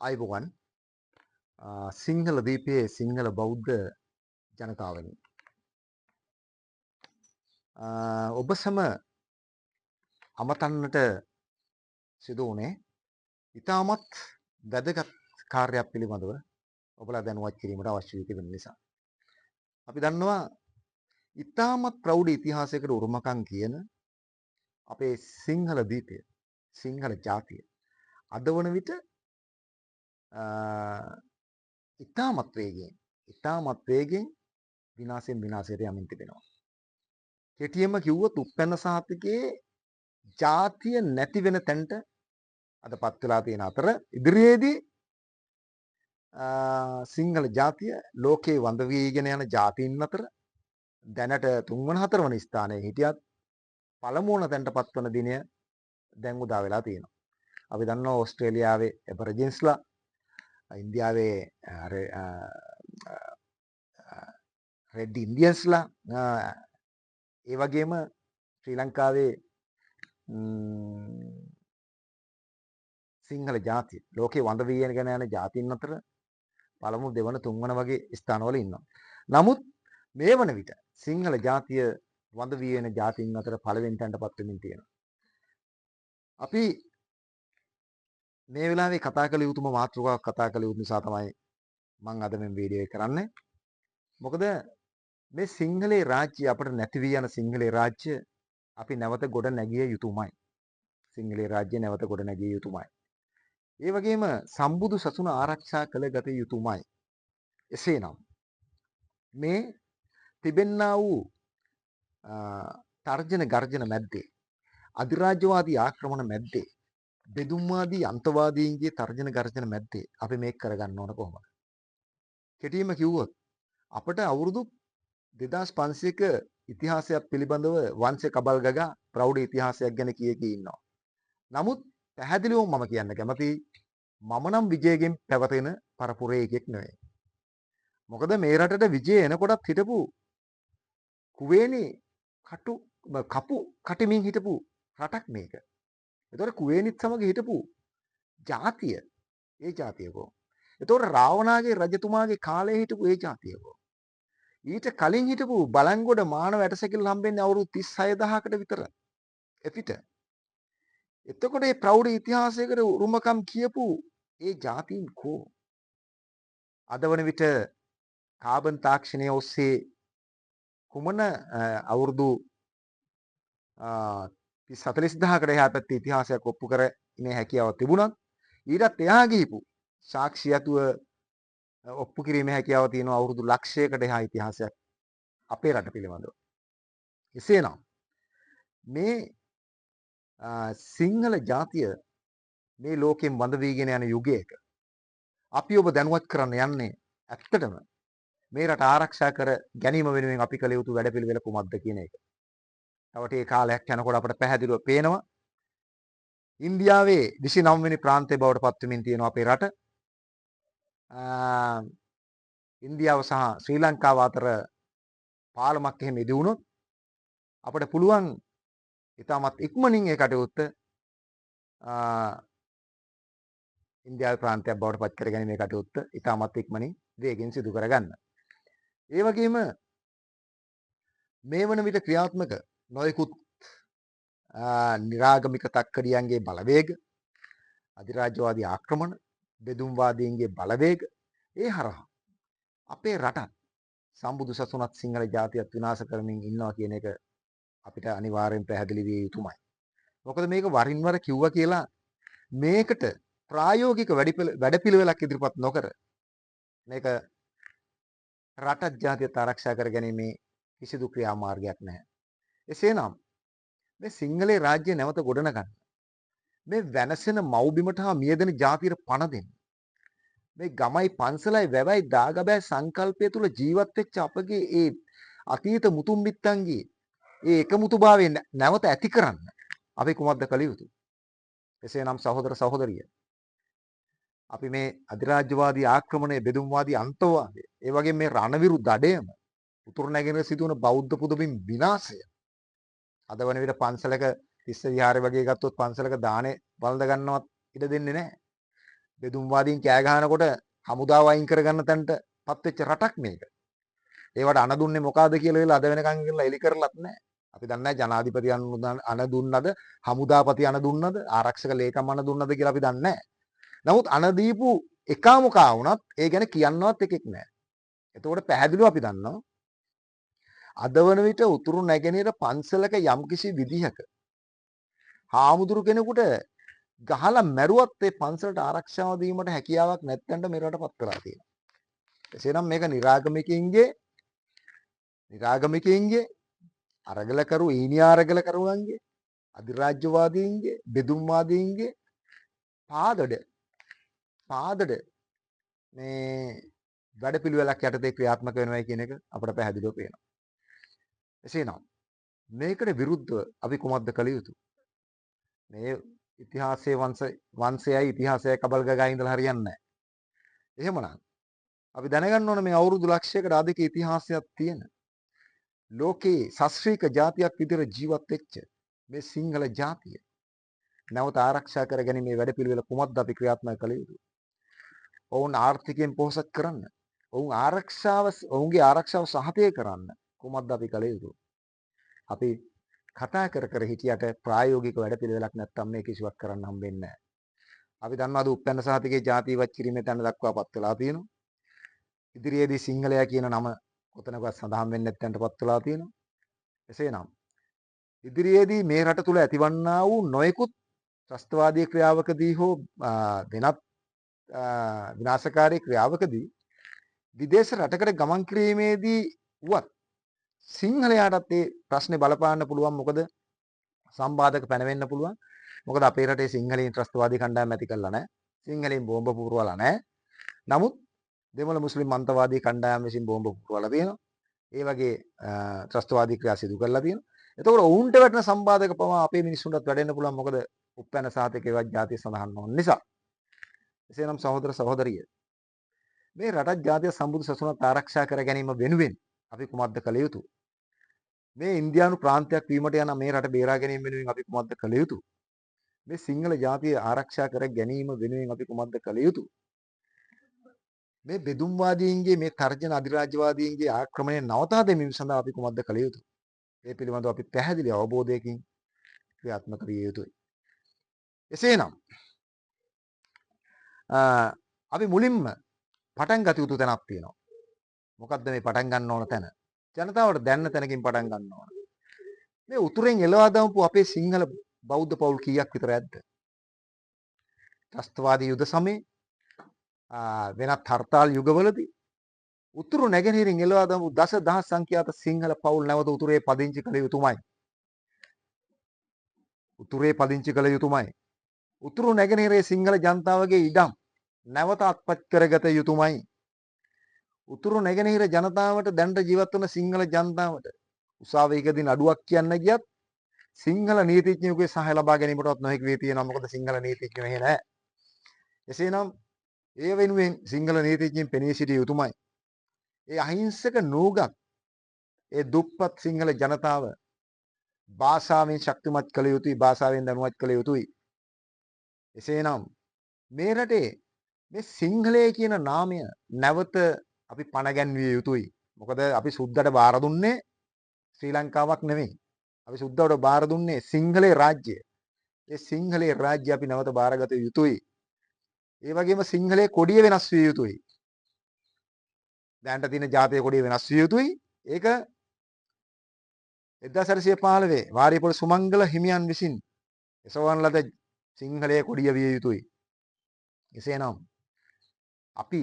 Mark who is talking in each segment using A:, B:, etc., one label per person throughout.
A: අයිබෝවන් සිංහල දීපයේ සිංහල බෞද්ධ ජනතාවනි ඔබ සම අමතන්නට සිදු වුණේ ඉතාමත් වැදගත් කාර්යයක් පිළිබඳව ඔබලා දැනුවත් කිරීමට අවශ්‍ය වී තිබෙන නිසා. අපි දන්නවා ඉතාමත් ප්‍රෞಢ ඉතිහාසයකට උරුමකම් කියන අපේ සිංහල දීපය, සිංහල ජාතිය අද වන විට ඉතාමත් වේගෙන් විනාශයෙන් විනාශයට යමින් තිබෙනවා. කෙටියෙන්ම කිව්වොත් උප්පැන්න සහතිකයේ ජාතිය නැති වෙන තැනට අදපත් වෙලා තියෙන අතර ඉදිරියේදී සිංහල ජාතිය ලෝකේ වඳ වීගෙන යන ජාතීන් අතර දැනට 3 වන 4 වන ස්ථානයේ හිටියත් පළමු වන තැනට පත්වන දිනය දැන් උදා වෙලා තියෙනවා. අපි දන්නවා ඕස්ට්‍රේලියාවේ ඇබර්ජින්ස්ලා, ඉන්දියාවේ රෙඩ් ඉන්දියන්ස්ලා, ඒ වගේම ශ්‍රී ලංකාවේ සිංහල ජාතිය ලෝකේ වඳ වීගෙන යන ජාතීන් අතර පළමු දෙවන තුන්වන වගේ ස්ථානවල ඉන්නවා. නමුත් මේ වන විට සිංහල ජාතිය වඳ වී වෙන ජාතීන් අතර පළවෙනි තැනටපත් වෙමින් තියෙනවා. අපි මේ වෙලාවේ කතා කළ යුතුම මාතෘකාවක් කතා කළ යුතු නිසා තමයි මම අද මේ වීඩියෝ එක කරන්නේ. මොකද මේ සිංහලේ රාජ්‍ය අපිට නැති වී යන සිංහලේ රාජ්‍ය අපි නැවත ගොඩ නැගිය යුතුමයි. සිංහලේ රාජ්‍ය නැවත ගොඩ නැගිය යුතුමයි. ඒ වගේම සම්බුදු සසුන ආරක්ෂා කළ ගත යුතුමයි. එසේනම් මේ තිබෙන්නා වූ තර්ජන ගර්ජන මැද්දේ, අධිරාජ්‍යවාදී ආක්‍රමණ මැද්දේ, බෙදුම්වාදී අන්තවාදීන්ගේ තර්ජන ගර්ජන මැද්දේ අපි මේක කරගන්න ඕන කොහොමද? කෙටියෙන්ම කිව්වොත් අපට අවුරුදු 2500ක ඉතිහාසයක් පිළිබඳව වංශ කබල් ගගා ප්‍රෞಢ ඉතිහාසයක් ගැන කී ඉන්නවා. නමුත් පැහැදිලිවම මම කියන්න කැමතියි මම නම් විජයගෙන් පැවතෙන පරපුරේ එකෙක් නෙවෙයි. මොකද මේ රටට විජය එනකොටත් හිටපු කුවේණි කපු කටමින් හිටපු රටක් මේක. ඒතකොට කුවේණිත් සමග හිටපු ජාතිය ඒ ජාතියකෝ. ඒතකොට රාවණාගේ රජතුමාගේ කාලේ හිටපු ඒ ජාතියකෝ. ඊට කලින් හිටපු බලංගොඩ මානව ඇටසැකිල්ල හම්බෙන්නේ අවුරුදු 36000කට විතර එපිට. එතකොට මේ ප්‍රෞಢ ඉතිහාසයකට උරුමකම් කියපු ඒ ජාතීන් කෝ? අද වන විට කාබන් තාක්ෂණය ඔස්සේ කුමන අවුරුදු 40000කට එහා පැත්තේ ඉතිහාසයක් ඔප්පු කර ඉන්නේ හැකියාව තිබුණත් ඊටත් එහා ගිහිපු සාක්ෂියතුව ඔප්පු කිරීමේ හැකියාව තියෙන අවුරුදු ලක්ෂයකට එහා ඉතිහාසයක් අපේ රට පිළිබඳව. එසේනම් මේ සිංහල ජාතිය මේ ලෝකෙන් වඳ වීගෙන යන යුගයක අපි ඔබ දැනුවත් කරන්න යන්නේ ඇත්තටම මේ රට ආරක්ෂා කර ගැනීම වෙනුවෙන් අපි කළ යුතු වැඩපිළිවෙල කුමක්ද කියන එක. තවට ඒ කාලයක් යනකොට අපට පැහැදිලිව පේනවා ඉන්දියාවේ 29 වෙනි ප්‍රාන්තය බවට පත් වෙමින් තියෙනවා අපේ රට. ඉන්දියාව සහ ශ්‍රී ලංකාව අතර පාලමක් එහෙම ඉදි වුණොත් අපිට පුළුවන් ඉතාමත් ඉක්මනින් ඒ කටයුත්ත ඉන්දියාවේ ප්‍රාන්තයක් බවට පත් කර ගැනීමේ කටයුත්ත ඉතාමත් ඉක්මනින් වේගෙන් සිදු කරගන්න. ඒ වගේම මේ වන විට ක්‍රියාත්මක නොයෙකුත් නිරාගමික තක්කඩියන්ගේ බලවේග, අධිරාජ්‍යවාදී ආක්‍රමණ, බෙදුම්වාදීන්ගේ බලවේග ඒ හරහා අපේ රටත් සම්බුදු සසුනත් සිංහල ජාතියත් විනාශ කරමින් ඉන්නවා කියන එක අපිට අනිවාර්යෙන් පැහැදිලි විය යුතුමයි. මොකද මේක වරින් වර කිව්වා කියලා මේකට ප්‍රායෝගික වැඩපිළිවෙලක් ඉදිරිපත් නොකර මේක රටත් ජාතියත් ආරක්ෂා කර ගැනීමේ කිසිදු ක්‍රියාමාර්ගයක් නැහැ. එසේනම් මේ සිංහලේ රාජ්‍ය නැවත ගොඩනගන්න, මේ වෙනසෙන මව්බිමට හා මියදෙන ජාතියට පණ දෙන්න, මේ ගමයි පන්සලයි වැවයි දාගබෑ සංකල්පය තුළ ජීවත් වෙච්ච අපගේ ඒ අතීත මුතුන් මිත්තන්ගේ ඒ එකමුතුභාවය නැවත ඇති කරන්න අපි කුමක්ද කළ යුතු? එසේනම් සහෝදර සහෝදරිය අපි මේ අධිරාජ්‍යවාදී ආක්‍රමණය, බෙදුම්වාදී අන්තවාදය, ඒ වගේ මේ රණවිරු දඩයම, උතුරු නැගෙනහිර සිදුවන බෞද්ධ පුදබිම් විනාශය අද වන විට පන්සලක තිස්ස විහාරය වගේ ගත්තොත් පන්සලක දානේ වළඳ ගන්නවත් ඉඩ දෙන්නේ නැහැ. බෙදුම්වාදීන් කෑ ගහනකොට හමුදාව අයින් කරගන්න තැනටපත් වෙච්ච රටක් මේක. ඒවට අණ දුන්නේ මොකಾದ කියලා වෙලා අද වෙනකන් කියලා එලි කරලත් නැහැ. අපි දන්නේ නැහැ ජනාධිපති අණ දුන්නද, හමුදාපති අණ දුන්නද, ආරක්ෂක ලේකම් අණ දුන්නද කියලා අපි දන්නේ නැහැ. නමුත් අණ දීපු එකාමුකා වුණත් ඒ ගැන කියන්නවත් එකෙක් නැහැ. එතකොට පැහැදිලිව අපි දන්නවා අද වන විට උතුරු නැගෙනහිර පන්සලක යම්කිසි විදිහක හාමුදුරු කෙනෙකුට ගහලා මැරුවත් ඒ පන්සලට ආරක්ෂාව දීමට හැකියාවක් නැත්තඳ මේ රටපත් කරලා තියෙනවා. එසේනම් මේක නිරාගමිකයින්ගේ අරගලකරු ඊනියා අරගලකරුවන්ගේ අධිරාජ්‍යවාදීන්ගේ බෙදුම්වාදීන්ගේ පාදඩ මේ වැඩපිළිවෙලක් යටතේ ක්‍රියාත්මක වෙනවා කියන එක අපට පැහැදිලිව පේනවා. එසේනම් මේකට විරුද්ධව අපි කුමක්ද කළ යුතු? මේ ඉතිහාසයේ වංශයයි ඉතිහාසයයි කබල් ගගා ඉඳලා හරියන්නේ නැහැ. එහෙමනම් අපි දැනගන්න ඕන මේ අවුරුදු ලක්ෂයකට අධික ඉතිහාසයක් තියෙන ලෝකේ ශාස්ත්‍රීය ජාතියක් විදිහට ජීවත් වෙච්ච මේ සිංහල ජාතිය නැවත ආරක්ෂා කර ගැනීමේ වැඩපිළිවෙල කුමක්ද අපි ක්‍රියාත්මක කළ යුතු? ඔවුන් ආර්ථිකයෙන් පොහොසත් කරන්න, ඔවුන්ගේ ආරක්ෂාව සහතික කරන්න කුමක්ද අපි කළ යුතු? අපි කතා කර හිටියට ප්‍රායෝගික වැඩපිළිවෙලක් නැත්තම් මේ කිසිවක් කරන්න හම්බෙන්නේ නැහැ. අපි දන්නවා අද උප්පැන්න සහතිකේ ජාතිවත් කිරීමේ තැන දක්වාපත් වෙලා තියෙනවා. ඉදිරියේදී සිංහලයා කියන නම කොතනකවත් සඳහන් වෙන්නේ නැත්නම්පත් වෙලා තියෙනවා. එසේනම් ඉදිරියේදී මේ රට තුල ඇතිවන්නා වූ නොයෙකුත් ත්‍රස්තවාදී ක්‍රියාවකදී හෝ වෙනත් විනාශකාරී ක්‍රියාවකදී විදේශ රටකට ගමන් කිරීමේදී වුවත් සිංහලයාටත් ඒ ප්‍රශ්නේ බලපාන්න පුළුවන්. මොකද සම්බාධක පැනවෙන්න පුළුවන්. මොකද අපේ රටේ සිංහලීන් ත්‍රස්තවාදී කණ්ඩායම් ඇති කරලා නැහැ. සිංහලීන් බෝම්බ පුරවලා නැහැ. නමුත් දෙමළ මුස්ලිම් අන්තවාදී කණ්ඩායම් විසින් බෝම්බ පුරවලා තියෙනවා. ඒ වගේ ත්‍රස්තවාදී ක්‍රියා සිදු කරලා තියෙනවා. එතකොට ඔවුන්ට වැටෙන සම්බාධක පවා අපේ මිනිස්සුන්ටත් වැඩෙන්න පුළුවන්. මොකද උපැන්න සාතිකේවත් ජාතිය සඳහන් නොවන නිසා. එසේනම් සහෝදර සහෝදරිය මේ රටත් ජාතිය සම්බුදු සසුනත් ආරක්ෂා කර ගැනීම වෙනුවෙන් අපි කුමක්ද කළ යුතු? මේ ඉන්දියානු ප්‍රාන්තයක් වීමට යන මේ රට බේරා ගැනීම වෙනුවෙන් අපි කුමක්ද කළ යුතු? මේ සිංහල ජාතිය ආරක්ෂා කර ගැනීම වෙනුවෙන් අපි කුමක්ද කළ යුතු? මේ බෙදුම්වාදීන්ගේ මේ තර්ජන අධිරාජ්‍යවාදීන්ගේ ආක්‍රමණය නවතා දැමීම සඳහා අපි කුමක්ද කළ යුතු? ඒ පිළිබඳව අපි පැහැදිලි අවබෝධයකින් ක්‍රියාත්මක විය යුතුයි. එසේනම් අපි මුලින්ම පටන් ගත යුතු තැනක් තියෙනවා. මොකද්ද මේ පටන් ගන්න ඕන තැන? ජනතාවට දැනන තැනකින් පටන් ගන්න ඕන. මේ උතුරෙන් එළවා දාපු අපේ සිංහල බෞද්ධ පවුල් කීයක් විතර ඇද්ද? ත්‍රස්තවාදී යුද සමයේ වෙනත් හර්තාල් යුගවලදී උතුරු නැගෙනහිරින් එළවා දාපු දසදහස් සංඛ්‍යාත සිංහල පවුල් නැවත උතුරේ පදිංචි කළ යුතුමයි. උතුරු නැගෙනහිරේ සිංහල ජනතාවගේ ඉඩම් නැවත අත්පත් කරගත යුතුමයි. උතුරු නැගෙනහිර ජනතාවට දැනට ජීවත් වන සිංහල ජනතාවට උසාවියකදී නඩුවක් කියන්න ගියත් සිංහල නීතිඥයෙකුගේ සහාය ලබා ගැනීමටවත් නොහැකි වී තියෙනවා. මොකද සිංහල නීතිඥයෝ එහෙ නැහැ. එසේනම් ඒ වෙනුවෙන් සිංහල නීතිඥයින් පෙනී සිටිය යුතුමයි. ඒ අහිංසක නූගත් ඒ දුප්පත් සිංහල ජනතාව භාෂාවෙන් ශක්තිමත් කළ යුතුයි, භාෂාවෙන් දැනුවත් කළ යුතුයි. එසේනම් මේ රටේ මේ සිංහලය කියන නාමය නැවත අපි පණ ගැන්විය යුතුයි. මොකද අපි සුද්දට බාර දුන්නේ ශ්‍රී ලංකාවක් නෙමෙයි. අපි සුද්දවට බාර දුන්නේ සිංහලේ රාජ්‍යය. ඒ සිංහලේ රාජ්‍ය අපි නැවත බාරගත යුතුයි. ඒ වගේම සිංහලේ කොඩිය වෙනස් විය යුතුයි. දැනට තියෙන ජාතිය කොඩිය වෙනස් විය යුතුයි. ඒක 1815 වාරියපොළ සුමංගල හිමියන් විසින් එසවන ලද සිංහලයේ කොඩිය විය යුතුයි. එසේනම් අපි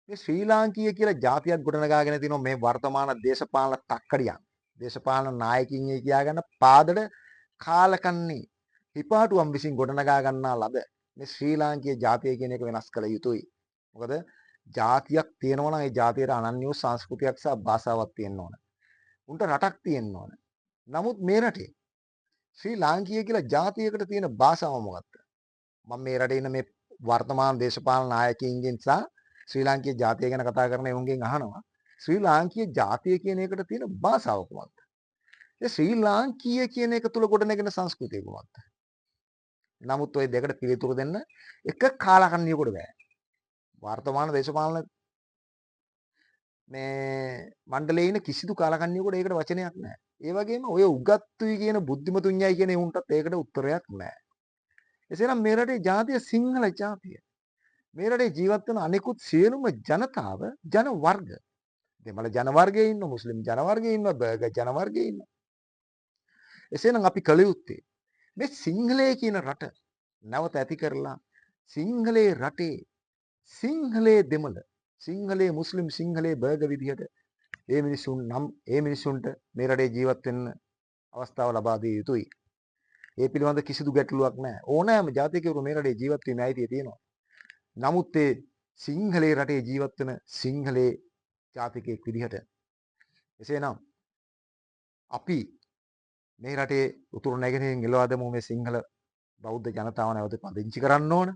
A: මේ ශ්‍රී ලාංකීය කියලා ජාතියක් ගොඩනගාගෙන තිනවා මේ වර්තමාන දේශපාලන තක්කඩියන්. දේශපාලන නායකින් කියාගන්න පාදඩ කාලකන්ණි හිපාටුවම් විසින් ගොඩනගා ගන්නා ලද මේ ශ්‍රී ලාංකීය ජාතිය කියන එක වෙනස් කළ යුතුයි. මොකද ජාතියක් තියෙනවා නම් ඒ ජාතියට අනන්‍ය වූ සංස්කෘතියක් සහ භාෂාවක් තියෙන්න ඕන. උන්ට රටක් තියෙන්න ඕන. නමුත් මේ රටේ ශ්‍රී ලාංකීය කියලා ජාතියකට තියෙන භාෂාව මොකක්ද? මම මේ රටේ ඉන්න මේ වර්තමාන දේශපාලන නායකයින්ගෙන් සහ ශ්‍රී ලාංකීය ජාතිය ගැන කතා කරන එවුන්ගෙන් අහනවා ශ්‍රී ලාංකීය ජාතිය කියන එකට තියෙන භාෂාව කොහොමද? ඒ ශ්‍රී ලාංකීය කියන එක තුල ගොඩනැගෙන සංස්කෘතිය කොහොමද? නමුත් ওই දෙකට පිළිතුරු දෙන්න එක කාලකන්ණියෙකුට බෑ. වර්තමාන දේශපාලන මේ මණ්ඩලයේ ඉන්න කිසිදු කාලකන්ණියෙකුට ඒකට වචනයක් නැහැ. ඒ වගේම ඔය උගත්තුයි කියන බුද්ධිමතුන්යයි කියන උන්ටත් ඒකට උත්තරයක් නැහැ. එසේනම් මේ රටේ ජාතිය සිංහල ජාතිය. මේ රටේ ජීවත් වෙන අනෙකුත් සියලුම ජනතාව ජන වර්ග. දෙමළ ජන වර්ගයේ ඉන්න, මුස්ලිම් ජන වර්ගයේ ඉන්න, බර්ගර් ජන වර්ගයේ ඉන්න. එසේනම් අපි කළ යුත්තේ මේ සිංහලයේ කියන රට නැවත ඇති කරලා සිංහලේ රටේ සිංහලේ දෙමළ සිංහලේ මුස්ලිම් සිංහලේ බර්ගර් විදිහට ඒ මිනිසුන්ට මේ රටේ ජීවත් වෙන්න අවස්ථාව ලබා දිය යුතුයි. ඒ පිළිබඳ කිසිදු ගැටලුවක් නැහැ. ඕනෑම ජාතිකයෙකුට මේ රටේ ජීවත් වීමේ අයිතිය තියෙනවා. නමුත් ඒ සිංහලේ රටේ ජීවත් වෙන සිංහලේ ජාතිකයෙක් විදිහට එසේනම් අපි මේ රටේ උතුරු නැගෙනහිරින් එළවා දැමූ මේ සිංහල බෞද්ධ ජනතාව නැවත පදිංචි කරන්න ඕන.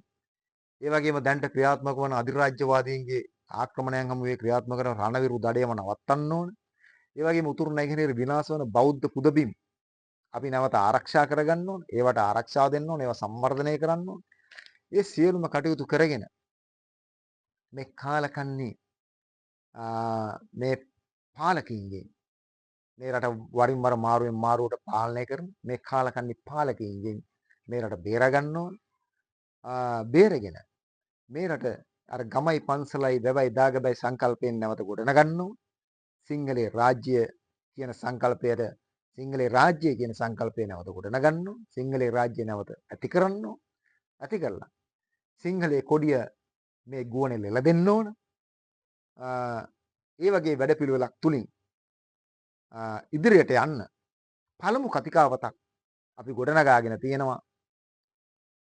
A: ඒ වගේම දැන්ට ක්‍රියාත්මක වන අධිරාජ්‍යවාදීන්ගේ ආක්‍රමණයන් හමුවේ ක්‍රියාත්මක කරන රණවිරු දඩයම නවත්තන්න ඕන. ඒ වගේම උතුරු නැගෙනහිර විනාශ වන බෞද්ධ පුදබිම් අපි නැවත ආරක්ෂා කරගන්න ඕන. ඒවට ආරක්ෂාව දෙන්න ඕන. ඒවා සංවර්ධනය කරන්න ඕන. ඒ සියලුම කටයුතු කරගෙන මේ කාලකන්ණි මේ පාලකීන්ගේ මේ රට වරින් වර මාරුවෙන් මාරුවට පාලනය කරන මේ කාලකන්ණි පාලකීන්ගෙන් මේ රට බේර ගන්න ඕන. බේරගෙන මේ රට අර ගමයි පන්සලයි වැවයි දාගබයි සංකල්පයෙන් නැවත ගොඩන ගන්න ඕන. සිංහලේ රාජ්‍ය කියන සංකල්පයට සිංහලේ රාජ්‍ය කියන සංකල්පය නැවත ගොඩන ගන්න ඕන. සිංහලේ රාජ්‍ය නැවත ඇති කරන්න ඕන. ඇති කරලා සිංහලේ කොඩිය මේ ගුවනේ ලෙලදෙන්න ඕන. ඒ වගේ වැඩපිළිවෙලක් තුලින් ඉදිරියට යන්න පළමු කතිකාවතක් අපි ගොඩනගාගෙන තියෙනවා.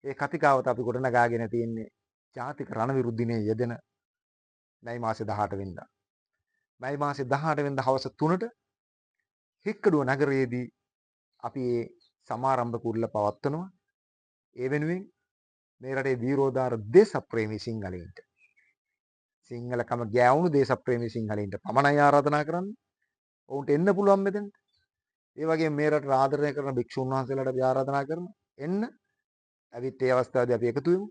A: ඒ කතිකාවත අපි ගොඩනගාගෙන තියෙන්නේ ජාතික රණවිරු දිනයේ යෙදෙන මැයි මාසේ 18 වෙනිදා. මැයි මාසේ 18 වෙනිදා හවස 3ට හික්කඩුව නගරයේදී අපි මේ සමාරම්භ කුරුල්ල පවත්වනවා. ඒ වෙනුවෙන් මේ රටේ වීරෝදාර දේශප්‍රේමී සිංහලයින්ට සිංහලකම ගෑවුණු දේශප්‍රේමී සිංහලයින්ට පමණයි ආරාධනා කරන්නේ. ඔවුන්ට එන්න පුළුවන් මෙතෙන්ට. ඒ වගේම මේ රට ආදරණය කරන භික්ෂුන් වහන්සේලාට අපි ආරාධනා කරනවා. එන්න. ඇවිත් ඒ අවස්ථාවේදී අපි එකතු වෙමු.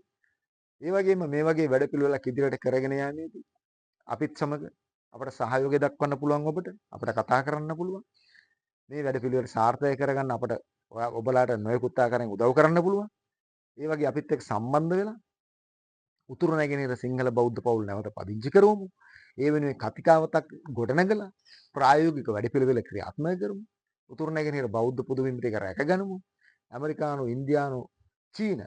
A: ඒ වගේම මේ වගේ වැඩපිළිවෙලක් ඉදිරියට කරගෙන යාමේදී අපිත් සමග අපට සහයෝගය දක්වන්න පුළුවන් ඔබට. අපට කතා කරන්න පුළුවන්. මේ වැඩපිළිවෙල සාර්ථක කරගන්න අපට ඔබලාට නොයෙකුත් ආකාරයෙන් උදව් කරන්න පුළුවන්. ඒ වගේ අපිත් එක්ක සම්බන්ධ වෙලා උතුරු නැගෙනහිර සිංහල බෞද්ධ පවුල් නැවත පදිංචි කරවමු. ඒ වෙනුවෙන් කතිකාවතක් ගොඩනගලා ප්‍රායෝගික වැඩපිළිවෙල ක්‍රියාත්මක කරමු. උතුරු නැගෙනහිර බෞද්ධ පුදබිම් ටික රැකගනිමු. ඇමරිකානු, ඉන්දියානු, චීන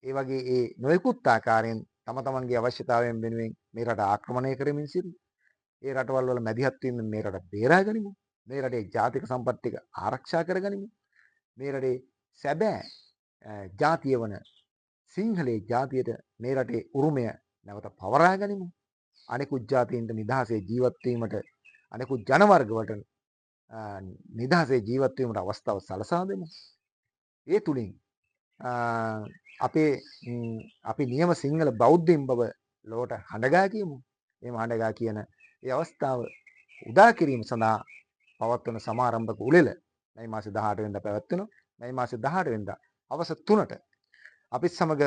A: ඒ වගේ ඒ නොයෙකුත් ආකාරයෙන් තම තමන්ගේ අවශ්‍යතාවයන් වෙනුවෙන් මේ රට ආක්‍රමණය කරමින් සිටින ඒ රටවල් වල මැදිහත් වීමෙන් මේ රට බේරා ගනිමු. මේ රටේ ජාතික සම්පත් ටික ආරක්ෂා කරගනිමු. මේ රටේ සැබෑ ජාතිය වන සිංහලේ ජාතියට මේ රටේ උරුමය නැවත පවරා ගනිමු. අනෙකුත් ජාතීන්ට නිදහසේ ජීවත් වීමට අනෙකුත් ජන වර්ගවලට නිදහසේ ජීවත් වීමට අවස්ථාව සලසා දෙමු. ඒ තුලින් අපි නියම සිංහල බෞද්ධයින් බව ලොවට හඬගා කියමු. මේ හඬගා කියන ඒ අවස්ථාව උදා කිරීම සඳහා පවත්වන සමාරම්භක උළෙල මැයි මාසේ 18 වෙනිදා පැවැත්වෙනවා. මැයි මාසේ 18 වෙනිදා හවස 3ට අපිත් සමග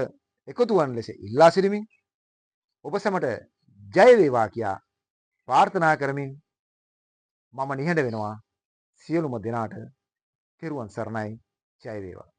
A: එකතු වන ලෙස ඉල්ලා සිටිමින් ඔබ සැමට ජය වේවා කියා ප්‍රාර්ථනා කරමින් මම නිහඬ වෙනවා. සියලුම දෙනාට තෙරුවන් සරණයි. ජය වේවා.